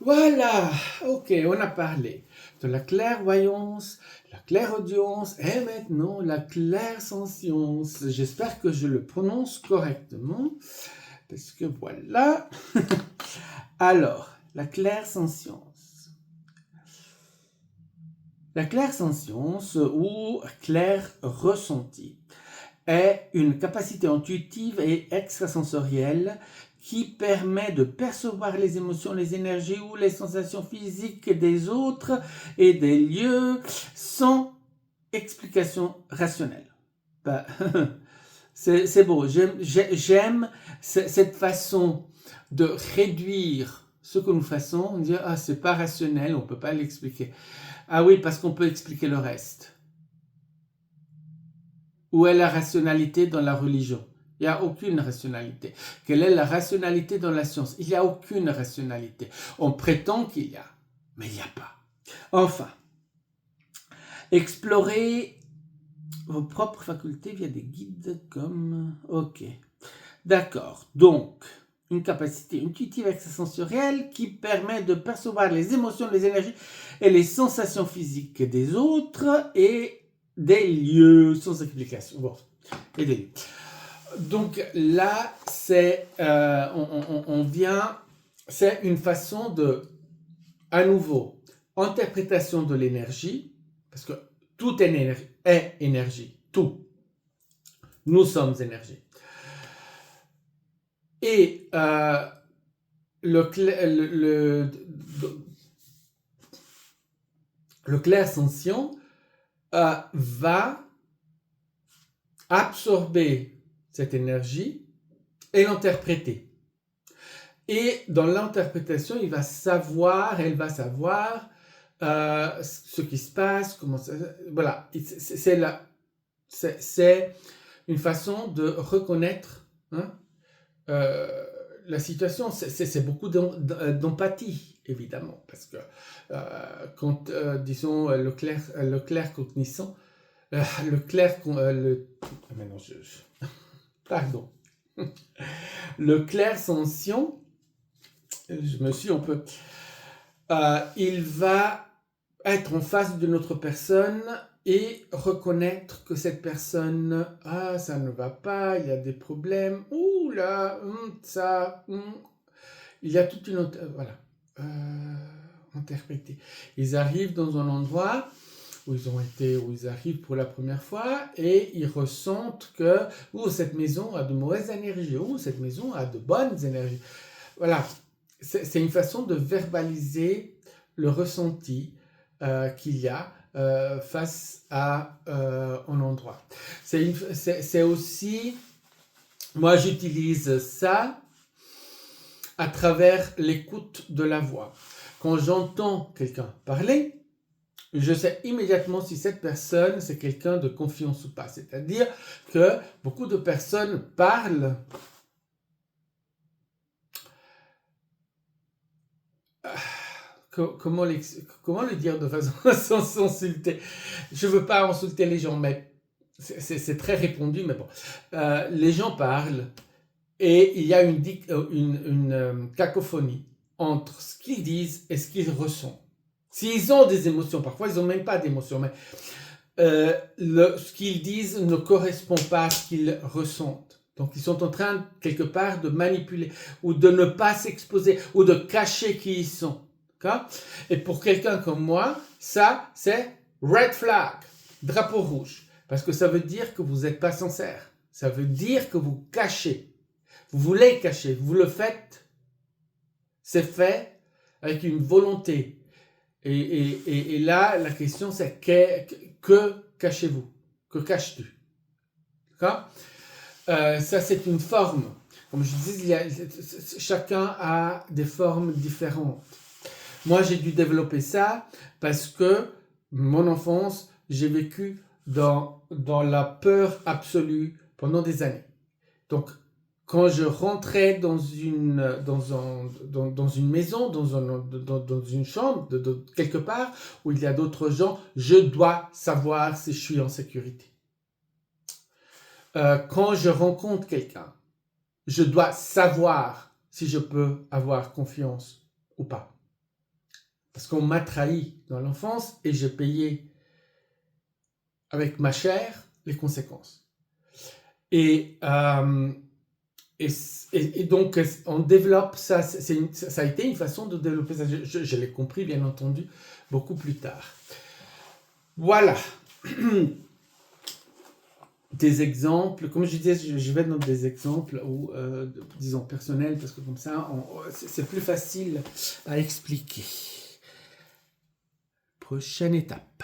Voilà, ok, on a parlé de la clairvoyance, la clairaudience et maintenant la clairsentience. J'espère que je le prononce correctement parce que voilà. Alors, la clairsentience. La clairsentience ou clair ressenti est une capacité intuitive et extrasensorielle qui permet de percevoir les émotions, les énergies ou les sensations physiques des autres et des lieux sans explication rationnelle. Ben, c'est beau, j'aime cette façon de réduire ce que nous faisons, on dit ah c'est pas rationnel, on peut pas l'expliquer. Ah oui, parce qu'on peut expliquer le reste. Où est la rationalité dans la religion? Il n'y a aucune rationalité. Quelle est la rationalité dans la science? Il n'y a aucune rationalité. On prétend qu'il y a, mais il n'y a pas. Enfin, explorer vos propres facultés via des guides comme... Ok, d'accord. Donc, une capacité intuitive extrasensorielle qui permet de percevoir les émotions, les énergies et les sensations physiques des autres et des lieux sans explication. Bon, et des lieux. Donc là, c'est on vient, c'est une façon de, à nouveau, interprétation de l'énergie, parce que tout est énergie, tout. Nous sommes énergie. Et le clairsentient va absorber cette énergie et l'interpréter. Et dans l'interprétation, elle va savoir ce qui se passe, comment ça, voilà. C'est une façon de reconnaître la situation. C'est beaucoup d'empathie, évidemment, parce que quand, disons, le clair cognissant, pardon, le clairsentient, je me suis un peu, il va être en face de notre personne et reconnaître que cette personne, ça ne va pas, il y a des problèmes, ouh là, ça, il y a toute une autre, voilà, interpréter. Ils arrivent dans un endroit où ils arrivent pour la première fois et ils ressentent que cette maison a de mauvaises énergies, cette maison a de bonnes énergies. Voilà, c'est une façon de verbaliser le ressenti qu'il y a face à un endroit. C'est aussi, moi j'utilise ça à travers l'écoute de la voix. Quand j'entends quelqu'un parler, je sais immédiatement si cette personne, c'est quelqu'un de confiance ou pas. C'est-à-dire que beaucoup de personnes parlent comment le dire de façon sans s'insulter. Je ne veux pas insulter les gens, mais c'est très répandu, mais bon. Les gens parlent et il y a une cacophonie entre ce qu'ils disent et ce qu'ils ressentent. S'ils ont des émotions, parfois ils n'ont même pas d'émotions, mais ce qu'ils disent ne correspond pas à ce qu'ils ressentent. Donc ils sont en train, quelque part, de manipuler ou de ne pas s'exposer ou de cacher qui ils sont. Et pour quelqu'un comme moi, ça, c'est red flag, drapeau rouge. Parce que ça veut dire que vous n'êtes pas sincère. Ça veut dire que vous cachez. Vous voulez cacher, vous le faites. C'est fait avec une volonté. Et là, la question, c'est que cachez-vous? Que caches-tu? D'accord? Ça, c'est une forme. Comme je disais, chacun a des formes différentes. Moi, j'ai dû développer ça parce que mon enfance, j'ai vécu dans la peur absolue pendant des années. Donc, quand je rentrais dans une maison, dans une chambre, quelque part, où il y a d'autres gens, je dois savoir si je suis en sécurité. Quand je rencontre quelqu'un, je dois savoir si je peux avoir confiance ou pas. parce qu'on m'a trahi dans l'enfance et j'ai payé avec ma chair les conséquences. Et, et donc, on développe ça, ça a été une façon de développer ça. Je l'ai compris, bien entendu, beaucoup plus tard. Voilà. Des exemples, comme je disais, je vais dans des exemples où, disons, personnels, parce que comme ça, c'est plus facile à expliquer. Prochaine étape.